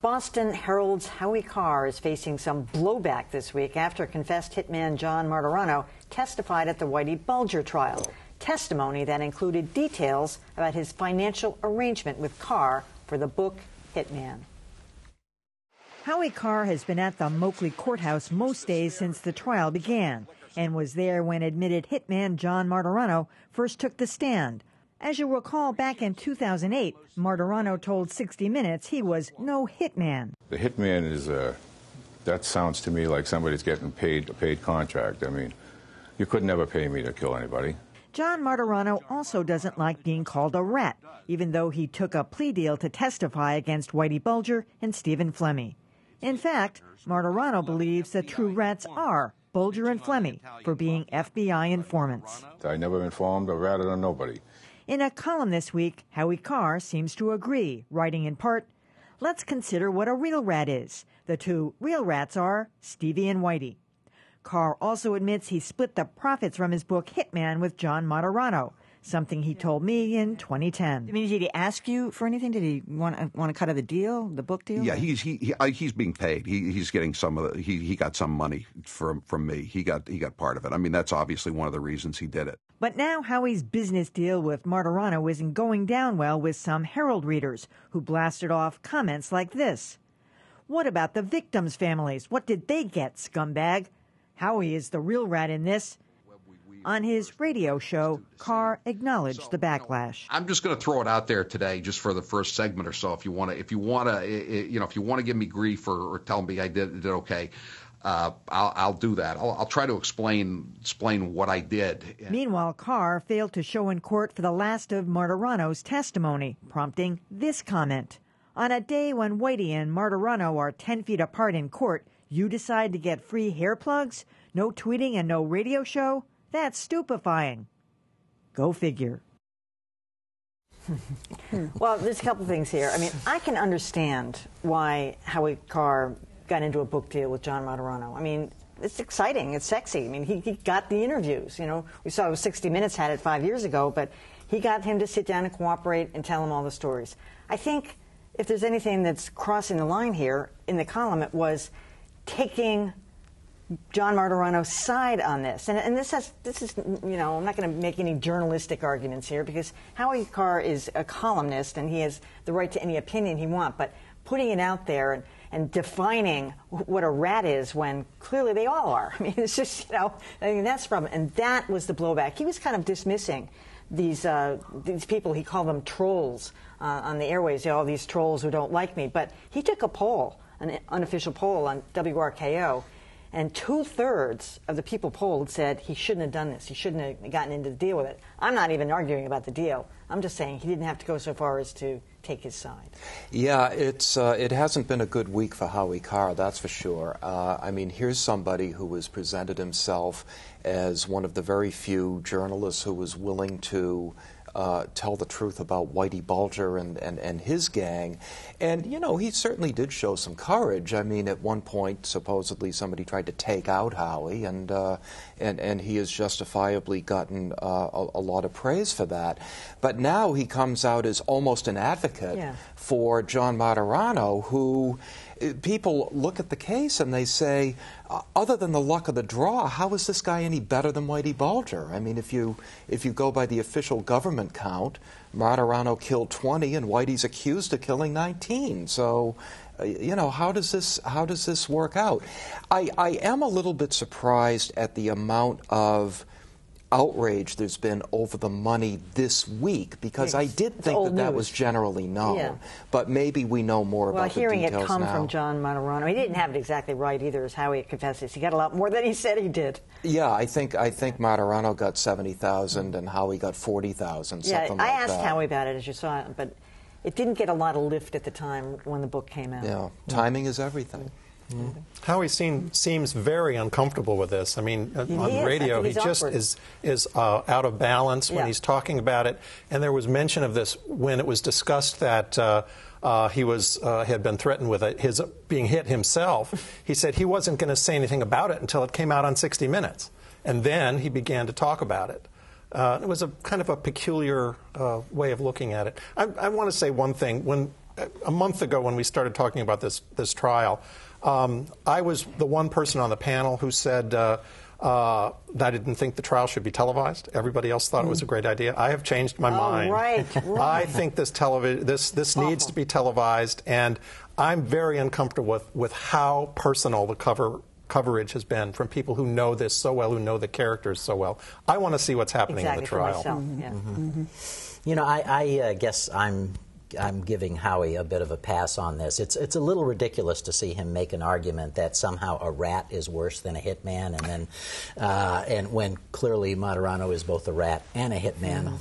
Boston Herald's Howie Carr is facing some blowback this week after confessed hitman John Martorano testified at the Whitey Bulger trial. Testimony that included details about his financial arrangement with Carr for the book Hitman. Howie Carr has been at the Moakley courthouse most days since the trial began and was there when admitted hitman John Martorano first took the stand. As you recall, back in 2008, Martorano told 60 Minutes he was no hitman. The hitman is that sounds to me like somebody's getting paid a paid contract. I mean, you could never pay me to kill anybody. John Martorano also doesn't like being called a rat, even though he took a plea deal to testify against Whitey Bulger and Stephen Flemmi. In fact, Martorano believes the true rats are Bulger and Flemmi for being FBI informants. I never informed or ratted on nobody. In a column this week, Howie Carr seems to agree, writing in part, "Let's consider what a real rat is. The two real rats are Stevie and Whitey." Carr also admits he split the profits from his book Hitman with John Martorano, something he told me in 2010. I mean, did he ask you for anything? Did he want to cut of the deal, the book deal? Yeah, he's being paid. He's getting some of the, he got some money from me. He got part of it. I mean, that's obviously one of the reasons he did it. But now Howie's business deal with Martorano isn't going down well with some Herald readers who blasted off comments like this. "What about the victims' families? What did they get, scumbag? Howie is the real rat in this." On his radio show, Carr acknowledged the backlash. I'm just going to throw it out there today, just for the first segment or so. If you want to give me grief or tell me I did okay, I'll do that. I'll try to explain what I did. Meanwhile, Carr failed to show in court for the last of Martorano's testimony, prompting this comment: "On a day when Whitey and Martorano are 10 feet apart in court, you decide to get free hair plugs? No tweeting and no radio show? That's stupefying." Go figure. Well, there's a couple things here. I mean, I can understand why Howie Carr got into a book deal with John Martorano. I mean, it's exciting. It's sexy. I mean, he got the interviews. You know, we saw 60 Minutes had it 5 years ago, but he got him to sit down and cooperate and tell him all the stories. I think if there's anything that's crossing the line here in the column, it was taking John Martorano's side on this. And this is, you know, I'm not going to make any journalistic arguments here because Howie Carr is a columnist and he has the right to any opinion he wants, but putting it out there and defining what a rat is when clearly they all are. I mean, it's just, you know, I mean, that's the problem. And that was the blowback. He was kind of dismissing these people, he called them trolls on the airways, you know, all these trolls who don't like me. But he took a poll, an unofficial poll on WRKO, and 2/3 of the people polled said he shouldn't have done this. He shouldn't have gotten into the deal with it. I'm not even arguing about the deal. I'm just saying he didn't have to go so far as to take his side. Yeah, it hasn't been a good week for Howie Carr, that's for sure. I mean, here's somebody who has presented himself as one of the very few journalists who was willing to tell the truth about Whitey Bulger and his gang. And, you know, he certainly did show some courage. I mean, at one point, supposedly somebody tried to take out Howie, and he has justifiably gotten a lot of praise for that. But now he comes out as almost an advocate for John Martorano, who people look at the case and they say, other than the luck of the draw, how is this guy any better than Whitey Bulger? I mean, if you go by the official government count, Martorano killed 20 and Whitey's accused of killing 19. So, you know, how does this work out? I am a little bit surprised at the amount of outrage there's been over the money this week, because I did think that was generally known, but maybe we know more about the details now. Well, hearing it come from John Martorano, he didn't have it exactly right either, as Howie confesses. He got a lot more than he said he did. Yeah, I think Martorano got 70,000 and Howie got 40,000, something like that. I asked Howie about it, as you saw, but it didn't get a lot of lift at the time when the book came out. Yeah, timing is everything. Mm-hmm. Howie seems very uncomfortable with this. I mean, on radio, he just is out of balance when he's talking about it. And there was mention of this when it was discussed that he had been threatened with his being hit himself. He said he wasn't going to say anything about it until it came out on 60 Minutes. And then he began to talk about it. It was a kind of a peculiar way of looking at it. I want to say one thing. When a month ago when we started talking about this trial, I was the one person on the panel who said that I didn't think the trial should be televised. Everybody else thought it was a great idea. I have changed my mind. Right. I think this needs to be televised, and I'm very uncomfortable with how personal the coverage has been from people who know this so well, who know the characters so well. I want to see what's happening in the trial. For myself. Yeah. You know, I guess I'm giving Howie a bit of a pass on this. It's a little ridiculous to see him make an argument that somehow a rat is worse than a hitman, and then and when clearly Martorano is both a rat and a hitman.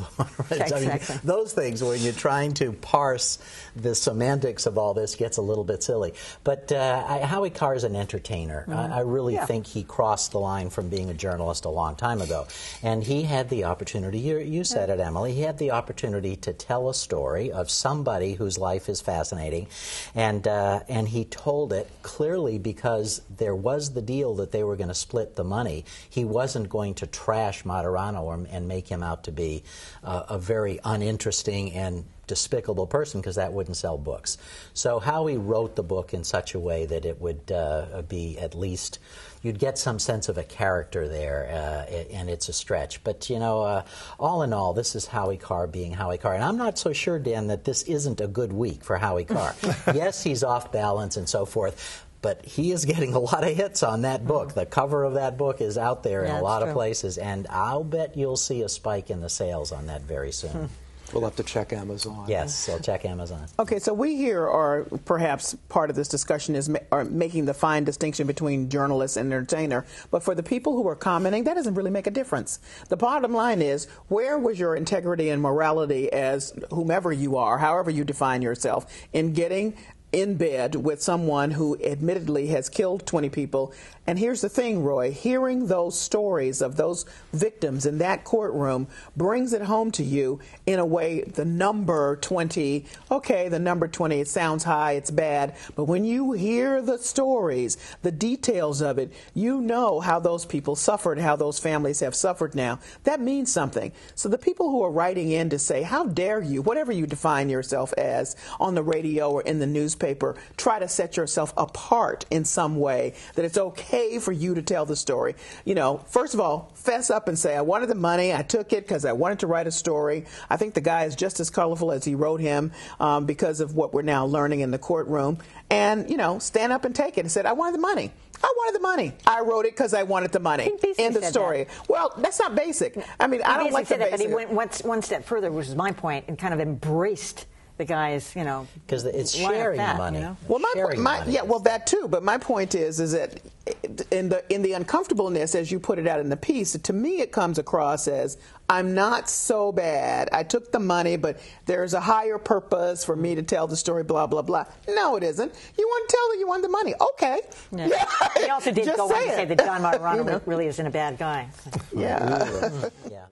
Exactly. I mean, those things when you're trying to parse the semantics of all this gets a little bit silly. But Howie Carr is an entertainer. I really think he crossed the line from being a journalist a long time ago, and he had the opportunity. You said it, Emily. He had the opportunity to tell a story of somebody whose life is fascinating, and he told it clearly because there was the deal that they were going to split the money. He wasn't going to trash Martorano and make him out to be a very uninteresting and despicable person, because that wouldn't sell books. So Howie wrote the book in such a way that it would be at least, you'd get some sense of a character there, and it's a stretch. But, you know, all in all, this is Howie Carr being Howie Carr. And I'm not so sure, Dan, that this isn't a good week for Howie Carr. Yes, he's off balance and so forth, but he is getting a lot of hits on that book. The cover of that book is out there in a lot of places, and I'll bet you'll see a spike in the sales on that very soon. We'll have to check Amazon. Yes, so check Amazon. Okay, so we here are perhaps part of this discussion is making the fine distinction between journalist and entertainer. But for the people who are commenting, that doesn't really make a difference. The bottom line is, where was your integrity and morality as whomever you are, however you define yourself, in getting in bed with someone who admittedly has killed 20 people? And here's the thing, Roy, hearing those stories of those victims in that courtroom brings it home to you in a way. The number 20, okay, the number 20, it sounds high, it's bad, but when you hear the stories, the details of it, you know how those people suffered, how those families have suffered now. That means something. So the people who are writing in to say, how dare you, whatever you define yourself as on the radio or in the newspaper, try to set yourself apart in some way, that it's okay for you to tell the story. You know, first of all, fess up and say, I wanted the money, I took it because I wanted to write a story. I think the guy is just as colorful as he wrote him because of what we're now learning in the courtroom. And, you know, stand up and take it and said, I wanted the money. I wanted the money. I wrote it because I wanted the money. End of story. Well, that's not basic. I mean, I don't like the basic. But he went one step further, which is my point, and kind of embraced the guy's, you know, because it's sharing the money. You know? Well, well, that too. But my point is that in the uncomfortableness, as you put it out in the piece, to me it comes across as, I'm not so bad. I took the money, but there's a higher purpose for me to tell the story. Blah blah blah. No, it isn't. You want to tell that you want the money. Okay. Yeah. He also did go on to say that John Martorano really isn't a bad guy. Yeah. Yeah.